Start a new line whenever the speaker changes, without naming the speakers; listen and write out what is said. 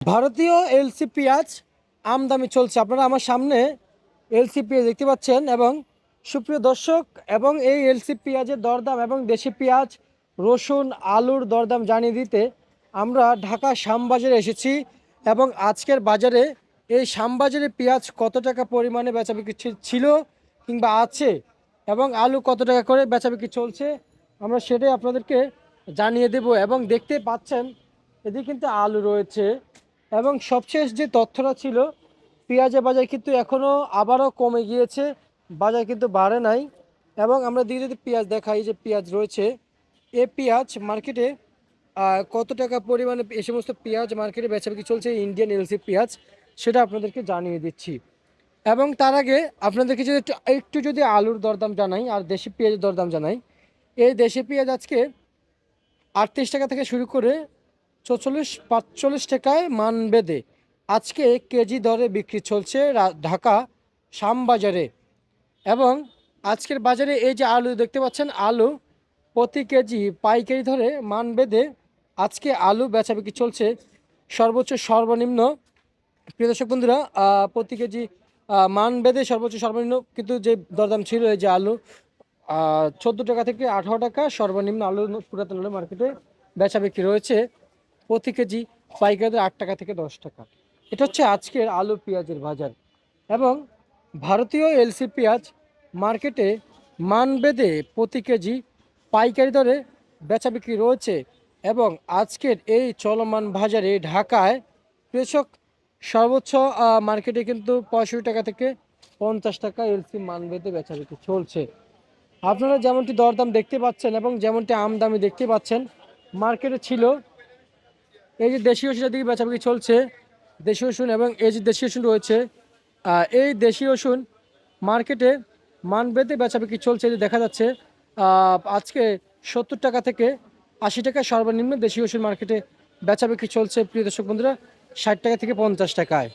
ভারতীয় এলসি পেঁয়াজ আমদানি চলছে। আপনারা আমার সামনে এলসি পেঁয়াজ দেখতে পাচ্ছেন এবং সুপ্রিয় দর্শক, এবং এই এলসি পেঁয়াজের দরদাম এবং দেশি পেঁয়াজ, রসুন, আলুর দরদাম জানিয়ে দিতে আমরা ঢাকা শ্যামবাজারে এসেছি। এবং আজকের বাজারে এই শ্যামবাজারে পেঁয়াজ কত টাকা পরিমাণে বেচাবিক্রি ছিল কিংবা আছে, এবং আলু কত টাকা করে বেচাবিক্রি চলছে, আমরা সেটাই আপনাদেরকে জানিয়ে দেব। এবং দেখতে পাচ্ছেন এদিকে কিন্তু আলু রয়েছে। এবং সবশেষ যে তথ্যটা ছিল, পেঁয়াজের বাজার কিন্তু এখনও আবারও কমে গিয়েছে, বাজার কিন্তু বাড়ে নাই। এবং আমরা দিকে যদি পেঁয়াজ দেখাই, যে পেঁয়াজ রয়েছে, এ পেঁয়াজ মার্কেটে কত টাকা পরিমাণে এই সমস্ত পেঁয়াজ মার্কেটে বেচাবিক্রি চলছে, ইন্ডিয়ান এলসি পেঁয়াজ, সেটা আপনাদেরকে জানিয়ে দিচ্ছি। এবং তার আগে আপনাদেরকে যদি একটু যদি আলুর দরদাম জানাই আর দেশি পেঁয়াজের দরদাম জানাই। এই দেশি পেঁয়াজ আজকে 38 টাকা থেকে শুরু করে 44-45 টাকায় মান বেঁধে আজকে কেজি দরে বিক্রি চলছে ঢাকা শ্যামবাজারে। এবং আজকের বাজারে এই যে আলু দেখতে পাচ্ছেন, আলু প্রতি কেজি পাইকারি ধরে মান বেঁধে আজকে আলু বেচা বিক্রি চলছে সর্বোচ্চ সর্বনিম্ন। প্রিয় দর্শক বন্ধুরা, প্রতি কেজি মান বেঁধে সর্বোচ্চ সর্বনিম্ন কিন্তু যে দরদাম ছিল, এই যে আলু 14 টাকা থেকে 18 টাকা সর্বনিম্ন আলু পুরাতন আলু মার্কেটে বেচা বিক্রি রয়েছে প্রতি কেজি পাইকারি 8 টাকা থেকে 10 টাকা। এটা হচ্ছে আজকের আলু পেঁয়াজের বাজার। এবং ভারতীয় এলসি পেঁয়াজ মার্কেটে মান বেঁধে প্রতি কেজি পাইকারি দরে বেচা বিক্রি রয়েছে। এবং আজকের এই চলমান বাজারে ঢাকায় কৃষক সর্বোচ্চ মার্কেটে কিন্তু 65 টাকা থেকে 50 টাকা এলসি মান বেঁধে বেচা বিক্রি চলছে। আপনারা যেমনটি দরদাম দেখতে পাচ্ছেন এবং যেমনটি আমদামি দেখতে পাচ্ছেন মার্কেটে ছিল। এই যে দেশীয় রসুনের দিকে বেচাবিক্রি চলছে, দেশীয় রসুন, এবং এই যে দেশীয় রসুন রয়েছে, এই দেশীয় রসুন মার্কেটে মান বেঁধে বেচাবিক্রি চলছে। যে দেখা যাচ্ছে আজকে 70 টাকা থেকে 80 টাকা সর্বনিম্ন দেশীয় রসুন মার্কেটে বেচাবিক্রি চলছে। প্রিয় দর্শক বন্ধুরা, 60 টাকা থেকে 50 টাকায়।